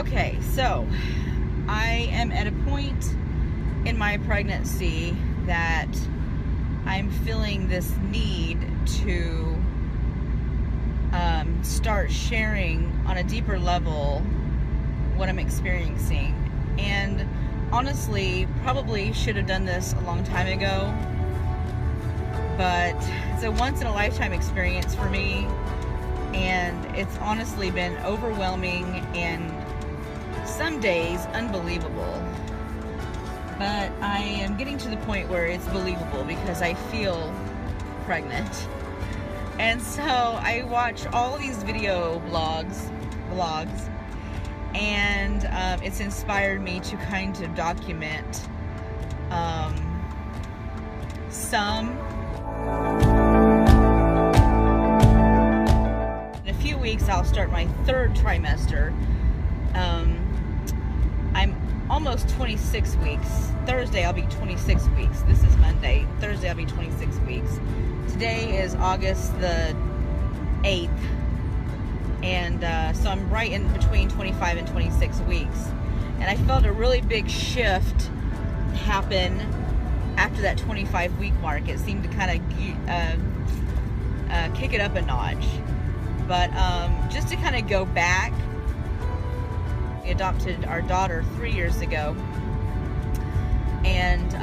Okay, so I am at a point in my pregnancy that I'm feeling this need to start sharing on a deeper level what I'm experiencing. And honestly, probably should have done this a long time ago, but it's a once in a lifetime experience for me, and it's honestly been overwhelming and some days unbelievable. But I am getting to the point where it's believable because I feel pregnant. And so I watch all these video vlogs, and it's inspired me to kind of document some. In a few weeks I'll start my third trimester. I'm almost 26 weeks. Thursday I'll be 26 weeks. This is Monday. Thursday I'll be 26 weeks. Today is August the 8th. And so I'm right in between 25 and 26 weeks. And I felt a really big shift happen after that 25 week mark. It seemed to kind of kick it up a notch. But just to kind of go back, we adopted our daughter 3 years ago, and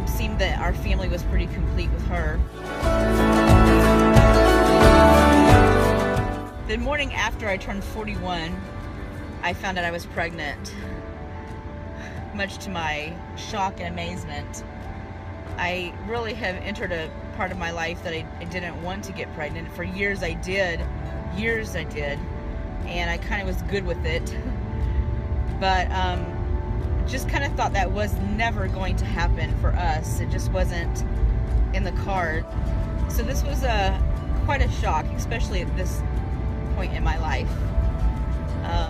seemed that our family was pretty complete with her. The morning after I turned 41, I found out I was pregnant. Much to my shock and amazement, I really have entered a part of my life that I didn't want to get pregnant. For years I did, and I kind of was good with it. But just kind of thought that was never going to happen for us. It just wasn't in the card. So this was quite a shock, especially at this point in my life.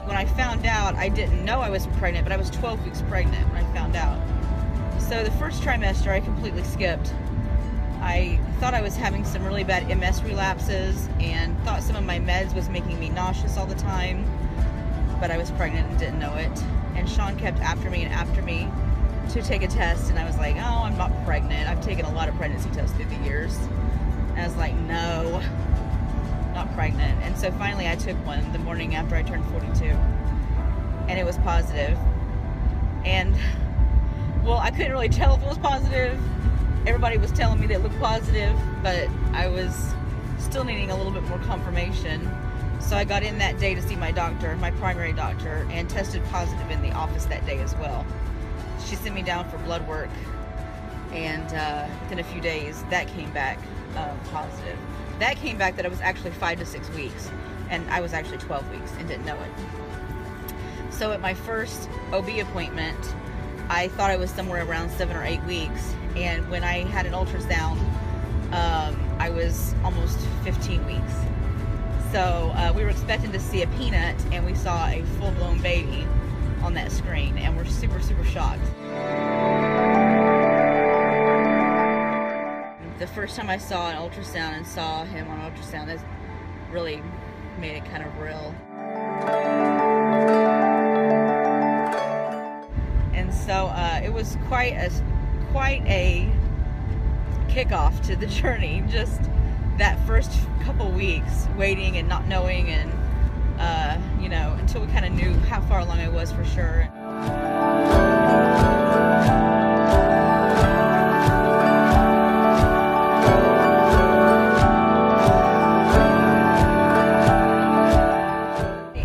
When I found out, I didn't know I was pregnant, but I was 12 weeks pregnant when I found out. So the first trimester I completely skipped. I thought I was having some really bad MS relapses and thought some of my meds was making me nauseous all the time, but I was pregnant and didn't know it. And Sean kept after me to take a test, and I was like, oh, I'm not pregnant. I've taken a lot of pregnancy tests through the years. And I was like, no, not pregnant. And so finally I took one the morning after I turned 42, and it was positive. And well, I couldn't really tell if it was positive. Everybody was telling me that it looked positive, but I was still needing a little bit more confirmation. So I got in that day to see my doctor, my primary doctor, and tested positive in the office that day as well. She sent me down for blood work, and within a few days that came back positive. That came back that I was actually 5 to 6 weeks, and I was actually 12 weeks and didn't know it. So at my first OB appointment, I thought I was somewhere around 7 or 8 weeks, and when I had an ultrasound, I was almost 15 weeks. So we were expecting to see a peanut, and we saw a full-blown baby on that screen, and we're super, super shocked. The first time I saw an ultrasound and saw him on ultrasound, that really made it kind of real. And so it was quite a kickoff to the journey. Just that first couple weeks waiting and not knowing, and you know, until we kind of knew how far along I was for sure.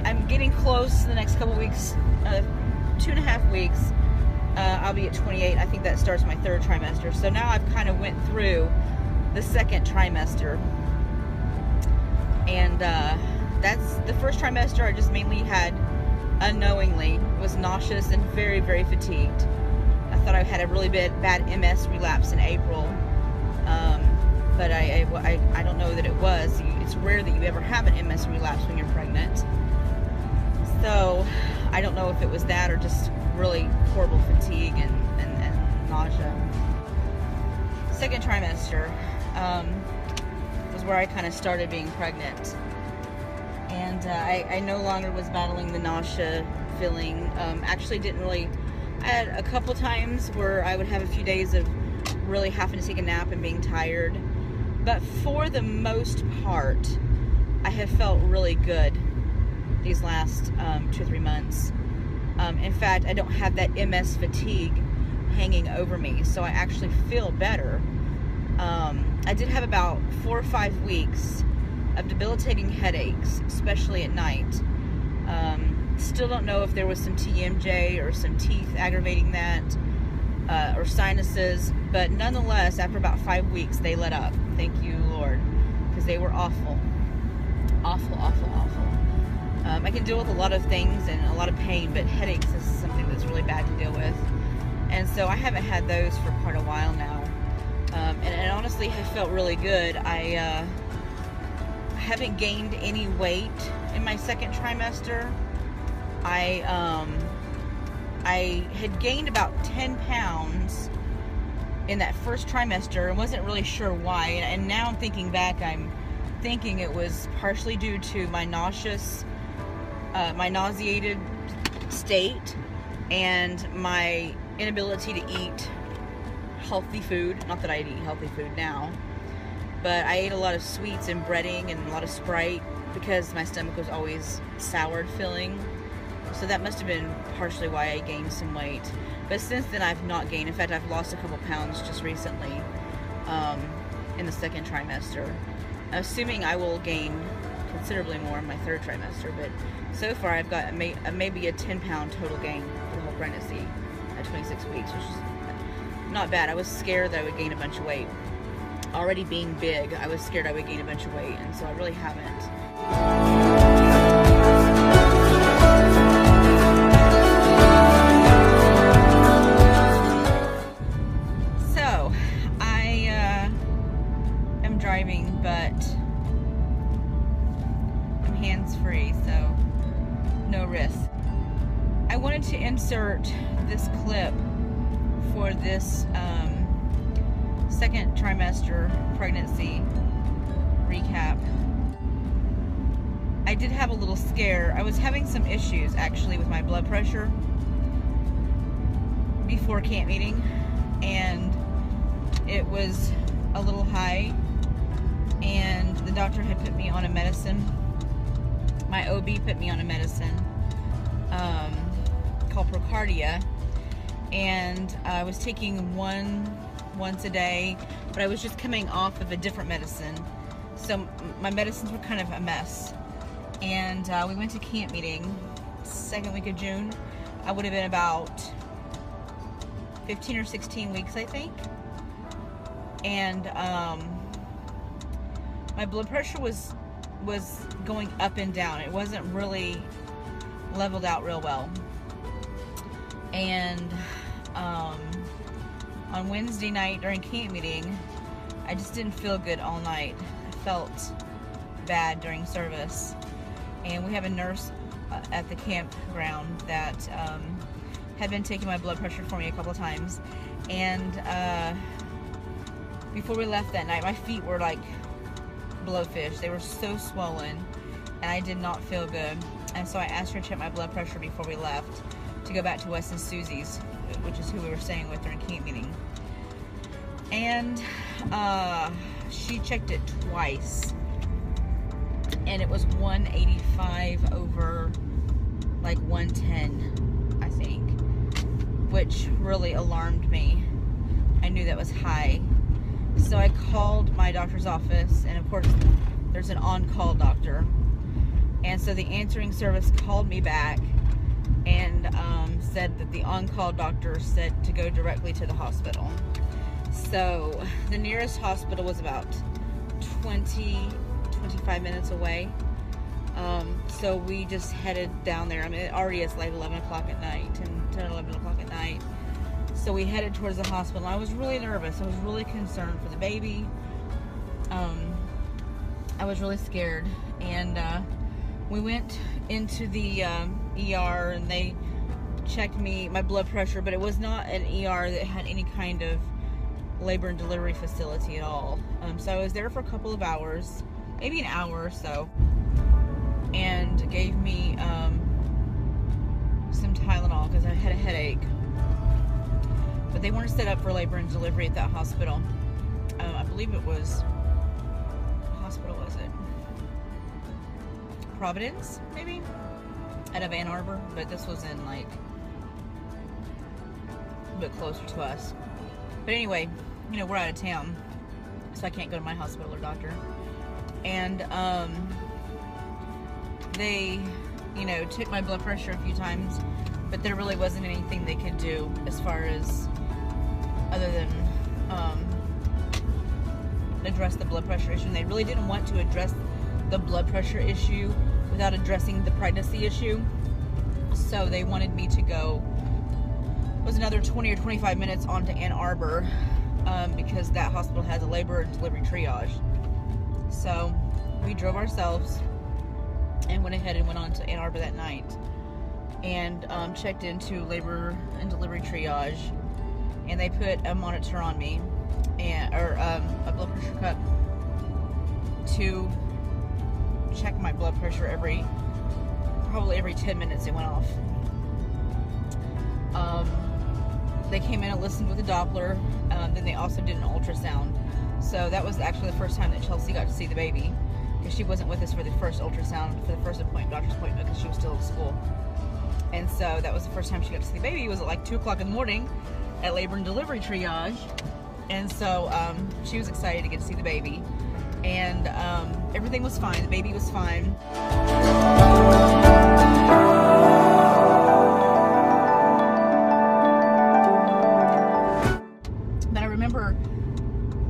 I'm getting close. The next couple weeks, 2.5 weeks, I'll be at 28. I think that starts my third trimester. So now I've kind of went through the second trimester, and that's the first trimester. I just mainly had, unknowingly, was nauseous and very, very fatigued. I thought I had a really bad MS relapse in April, but I don't know that it was. It's rare that you ever have an MS relapse when you're pregnant. So I don't know if it was that or just really horrible fatigue and nausea. Second trimester was where I kind of started being pregnant, and I no longer was battling the nausea, feeling. Actually didn't really, I had a couple times where I would have a few days of really having to take a nap and being tired, but for the most part I have felt really good these last 2 or 3 months. In fact, I don't have that MS fatigue hanging over me, so I actually feel better. I did have about 4 or 5 weeks of debilitating headaches, especially at night. Still don't know if there was some TMJ or some teeth aggravating that, or sinuses, but nonetheless, after about 5 weeks, they let up. Thank you, Lord, because they were awful. Awful, awful, awful. I can deal with a lot of things and a lot of pain, but headaches is something that's really bad to deal with. And so I haven't had those for quite a while now. And honestly have felt really good. I haven't gained any weight in my second trimester. I had gained about 10 pounds in that first trimester and wasn't really sure why. And now I'm thinking back, I'm thinking it was partially due to my nauseated state and my inability to eat healthy food. Not that I eat healthy food now, but I ate a lot of sweets and breading and a lot of Sprite because my stomach was always soured feeling. So that must have been partially why I gained some weight. But since then I've not gained. In fact, I've lost a couple pounds just recently in the second trimester. Assuming I will gain considerably more in my third trimester, but so far I've got maybe a 10-pound total gain for the whole pregnancy at 26 weeks, which is not bad. I was scared that I would gain a bunch of weight. Already being big, I was scared I would gain a bunch of weight, and so I really haven't. So, I am driving, but I'm hands-free, so no risk. I wanted to insert this clip for this second trimester pregnancy recap. I did have a little scare. I was having some issues actually with my blood pressure before camp meeting, and it was a little high, and the doctor had put me on a medicine. My OB put me on a medicine called Procardia, and I was taking once a day, but I was just coming off of a different medicine, so my medicines were kind of a mess. And we went to camp meeting second week of June. I would have been about 15 or 16 weeks, I think, and my blood pressure was going up and down. It wasn't really leveled out real well. And on Wednesday night during camp meeting, I just didn't feel good all night. I felt bad during service. And we have a nurse at the campground that had been taking my blood pressure for me a couple of times. And before we left that night, my feet were like blowfish. They were so swollen, and I did not feel good. And so I asked her to check my blood pressure before we left to go back to Wes and Susie's, which is who we were staying with during camp meeting. And she checked it twice, and it was 185 over like 110, I think, which really alarmed me. I knew that was high. So I called my doctor's office, and of course there's an on-call doctor, and so the answering service called me back and said that the on-call doctor said to go directly to the hospital. So the nearest hospital was about 25 minutes away. So we just headed down there. I mean, it already is like 11 o'clock at night, 10 or 11 o'clock at night. So we headed towards the hospital. I was really nervous. I was really concerned for the baby. I was really scared. And we went into the ER, and they checked my blood pressure, but it was not an ER that had any kind of labor and delivery facility at all. So I was there for a couple of hours, maybe an hour or so, and gave me headache. But they weren't set up for labor and delivery at that hospital. I believe it was, what hospital was it? Providence, maybe? Out of Ann Arbor, but this was in like a bit closer to us. But anyway, you know, we're out of town, so I can't go to my hospital or doctor. And they, you know, took my blood pressure a few times, but there really wasn't anything they could do as far as other than address the blood pressure issue. And they really didn't want to address the blood pressure issue without addressing the pregnancy issue. So they wanted me to go, it was another 20 or 25 minutes on to Ann Arbor, because that hospital has a labor and delivery triage. So we drove ourselves and went ahead and went on to Ann Arbor that night and checked into labor and delivery triage, and they put a monitor on me, and a blood pressure cup to check my blood pressure probably every 10 minutes. It went off. They came in and listened with a Doppler. Then they also did an ultrasound. So that was actually the first time that Chelsea got to see the baby, because she wasn't with us for the first ultrasound, for the first doctor's appointment, because she was still in school. And so that was the first time she got to see the baby. It was at like 2 o'clock in the morning at labor and delivery triage. And so she was excited to get to see the baby. And everything was fine. The baby was fine. But I remember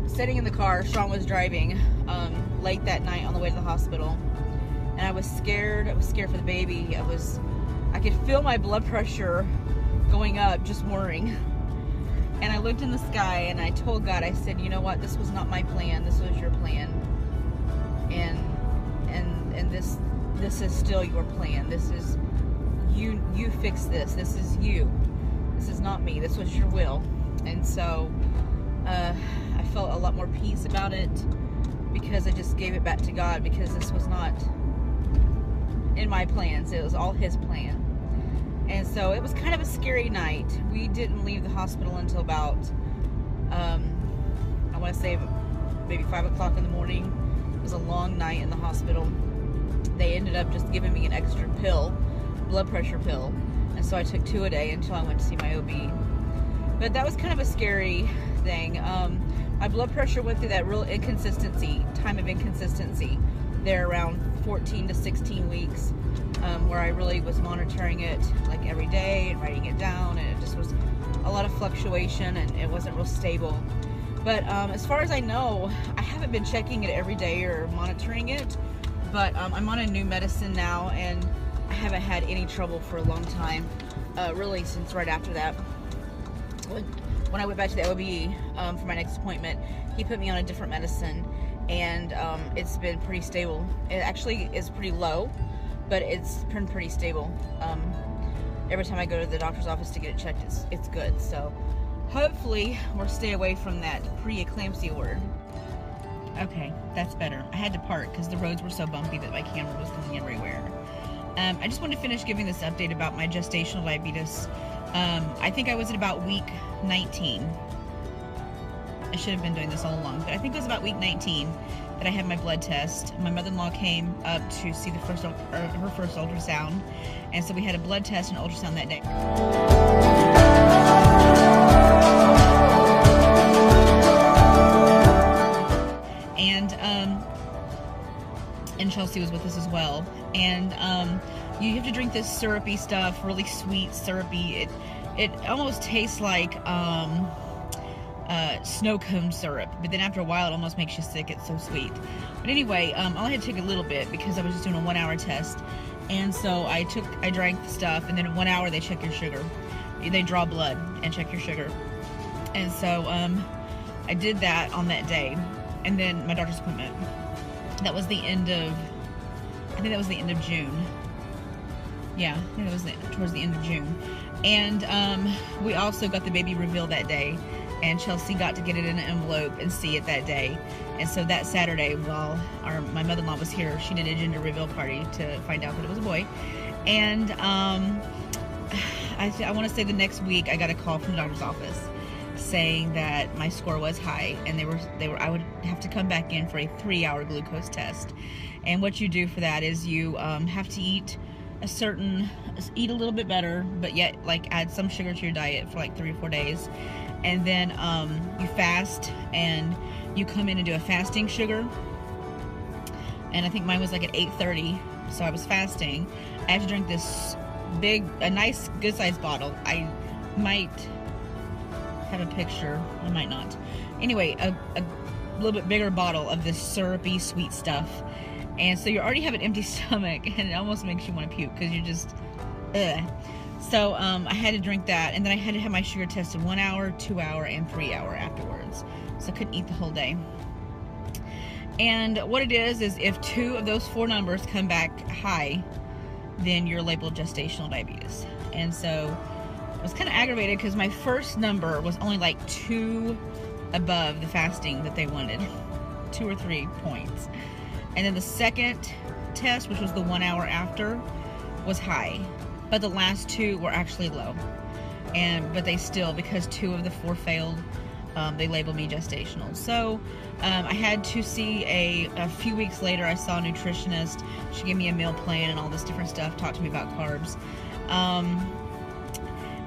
sitting in the car, Sean was driving late that night on the way to the hospital, and I was scared. I was scared for the baby. I could feel my blood pressure going up, just worrying. And I looked in the sky and I told God, I said, you know what, this was not my plan, this was your plan. And this is still your plan. This is you fix this. This is you. This is not me. This was your will. And so I felt a lot more peace about it, because I just gave it back to God, because this was not in my plans. It was all His plan. And so it was kind of a scary night. We didn't leave the hospital until about, I want to say maybe 5 o'clock in the morning. It was a long night in the hospital. They ended up just giving me an extra pill, blood pressure pill. And so I took 2 a day until I went to see my OB. But that was kind of a scary thing. My blood pressure went through that real time of inconsistency there around 14 to 16 weeks, where I really was monitoring it like every day and writing it down, and it just was a lot of fluctuation, and it wasn't real stable. But as far as I know, I haven't been checking it every day or monitoring it, but I'm on a new medicine now, and I haven't had any trouble for a long time, really since right after that. When I went back to the OB for my next appointment, he put me on a different medicine, and it's been pretty stable. It actually is pretty low, but it's been pretty stable. Every time I go to the doctor's office to get it checked, it's good. So hopefully we'll stay away from that pre-eclampsia word. Okay, that's better. I had to park because the roads were so bumpy that my camera was going everywhere. I just wanted to finish giving this update about my gestational diabetes. I think I was at about week 19. I should have been doing this all along, but I think it was about week 19 that I had my blood test. My mother-in-law came up to see her first ultrasound, and so we had a blood test and ultrasound that day. And Chelsea was with us as well. And you have to drink this syrupy stuff, really sweet, syrupy. It almost tastes like snow cone syrup, but then after a while it almost makes you sick. It's so sweet. But anyway, all I had to take a little bit because I was just doing a 1 hour test, and so I drank the stuff, and then in 1 hour they check your sugar. They draw blood and check your sugar, and so I did that on that day, and then my doctor's appointment. That was the end of, I think that was the end of June. Yeah, I think that was towards the end of June. And we also got the baby reveal that day, and Chelsea got to get it in an envelope and see it that day. And so that Saturday, while my mother-in-law was here, she did a gender reveal party to find out that it was a boy. And I want to say the next week I got a call from the doctor's office saying that my score was high, and I would have to come back in for a 3-hour glucose test. And what you do for that is you have to eat a little bit better, but yet like add some sugar to your diet for like 3 or 4 days, and then you fast, and you come in and do a fasting sugar. And I think mine was like at 8:30, so I was fasting. I had to drink this a nice good sized bottle. I might have a picture, I might not. Anyway, a little bit bigger bottle of this syrupy sweet stuff. And so you already have an empty stomach, and it almost makes you want to puke because you're just, ugh. So I had to drink that, and then I had to have my sugar tested 1 hour, 2 hour, and 3 hour afterwards. So I couldn't eat the whole day. And what it is if 2 of those 4 numbers come back high, then you're labeled gestational diabetes. And so I was kind of aggravated because my first number was only like 2 above the fasting that they wanted, 2 or 3 points. And then the second test, which was the 1 hour after, was high, but the last 2 were actually low. But they still, because 2 of the 4 failed, they labeled me gestational. So I had to see a few weeks later, I saw a nutritionist. She gave me a meal plan and all this different stuff, talked to me about carbs.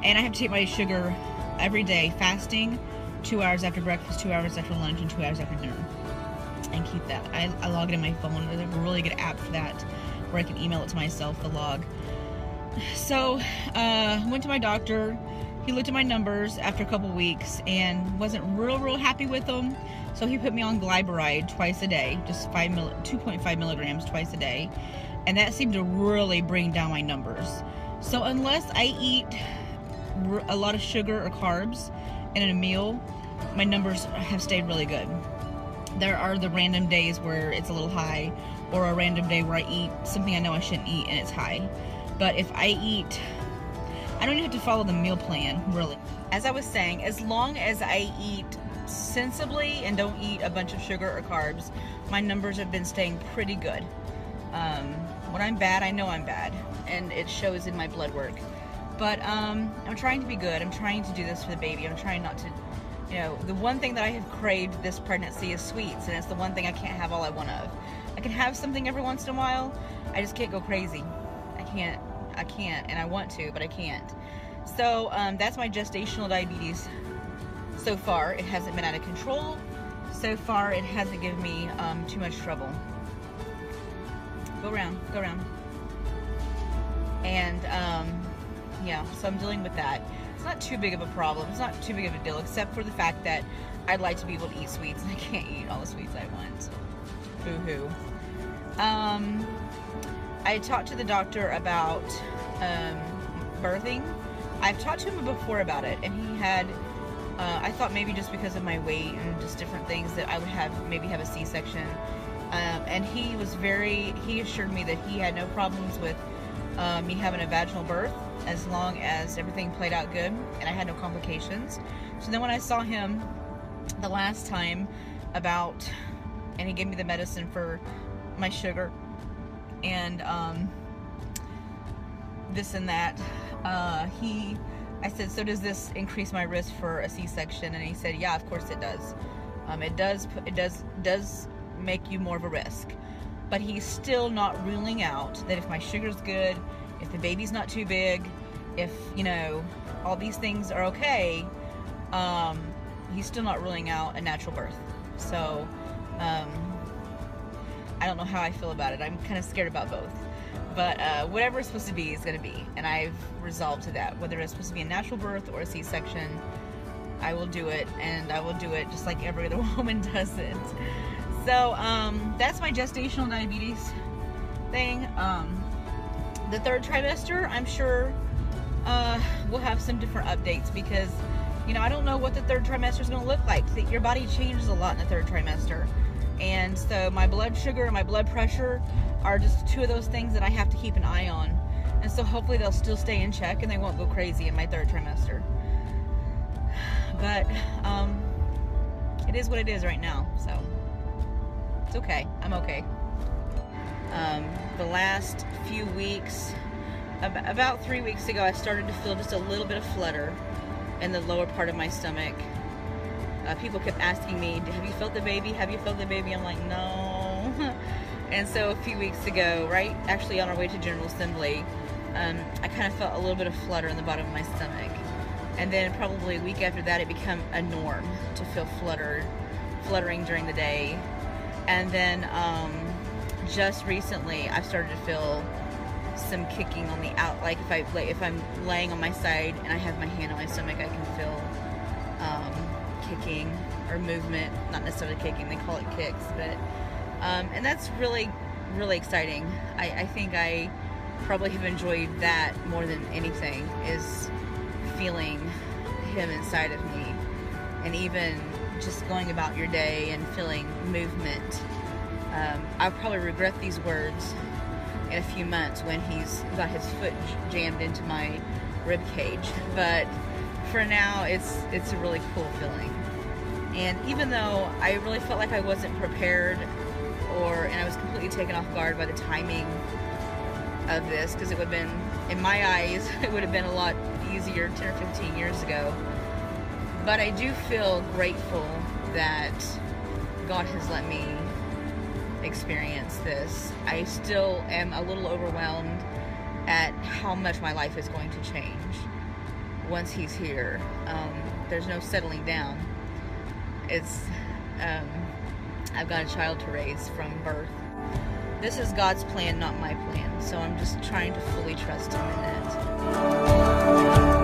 And I have to take my sugar every day, fasting, 2 hours after breakfast, 2 hours after lunch, and 2 hours after dinner. And keep that. I log it in my phone. There's a really good app for that where I can email it to myself, the log. So went to my doctor. He looked at my numbers after a couple weeks and wasn't real happy with them. So he put me on glyburide twice a day, just 2.5 milligrams twice a day. And that seemed to really bring down my numbers. So unless I eat a lot of sugar or carbs in a meal, my numbers have stayed really good. There are the random days where it's a little high, or a random day where I eat something I know I shouldn't eat and it's high. But if I eat, I don't even have to follow the meal plan, really. As I was saying, as long as I eat sensibly and don't eat a bunch of sugar or carbs, my numbers have been staying pretty good. When I'm bad, I know I'm bad, and it shows in my blood work. But I'm trying to be good. I'm trying to do this for the baby. I'm trying not to, the one thing that I have craved this pregnancy is sweets, and it's the one thing I can't have all I want of. I can have something every once in a while. I just can't go crazy. I can't, and I want to, but I can't. So that's my gestational diabetes. So far, it hasn't been out of control. So far, it hasn't given me too much trouble. Go around. And yeah, so I'm dealing with that. It's not too big of a problem. It's not too big of a deal, except for the fact that I'd like to be able to eat sweets, and I can't eat all the sweets I want. Boo-hoo. I talked to the doctor about birthing. I've talked to him before about it, and he had, I thought maybe just because of my weight and just different things that I would maybe have a C-section. And he assured me that he had no problems with me having a vaginal birth as long as everything played out good and I had no complications. So then when I saw him the last time and he gave me the medicine for my sugar and this and that, I said, so does this increase my risk for a C-section? And he said, yeah, of course it does. It does make you more of a risk, but he's still not ruling out that if my sugar's good, if the baby's not too big, if all these things are okay, he's still not ruling out a natural birth. So I don't know how I feel about it. I'm kind of scared about both, but whatever it's supposed to be is going to be, and I've resolved to that. Whether it's supposed to be a natural birth or a C-section, I will do it, and I will do it just like every other woman does it. So that's my gestational diabetes thing. The third trimester, I'm sure we'll have some different updates because, I don't know what the third trimester is going to look like. Your body changes a lot in the third trimester. And so my blood sugar and my blood pressure are just 2 of those things that I have to keep an eye on. And so hopefully they'll still stay in check and they won't go crazy in my third trimester. But it is what it is right now, so okay. I'm okay. The last few weeks About 3 weeks ago, I started to feel just a little bit of flutter in the lower part of my stomach. People kept asking me, have you felt the baby? Have you felt the baby? I'm like, no. And so a few weeks ago, right actually on our way to General Assembly, I kind of felt a little bit of flutter in the bottom of my stomach. And then probably a week after that, it became a norm to feel fluttering during the day. And then just recently, I've started to feel some kicking on the out, like if I'm laying on my side and I have my hand on my stomach, I can feel kicking or movement. Not necessarily kicking, they call it kicks, but and that's really exciting. I think I probably have enjoyed that more than anything, is feeling him inside of me, and even just going about your day and feeling movement. I'll probably regret these words in a few months when he's got his foot jammed into my rib cage, but for now it's a really cool feeling. And even though I really felt like I wasn't prepared, and I was completely taken off guard by the timing of this, because it would have been, in my eyes, it would have been a lot easier 10 or 15 years ago, but I do feel grateful that God has let me experience this. I still am a little overwhelmed at how much my life is going to change once he's here. There's no settling down. I've got a child to raise from birth. This is God's plan, not my plan, so I'm just trying to fully trust him in it.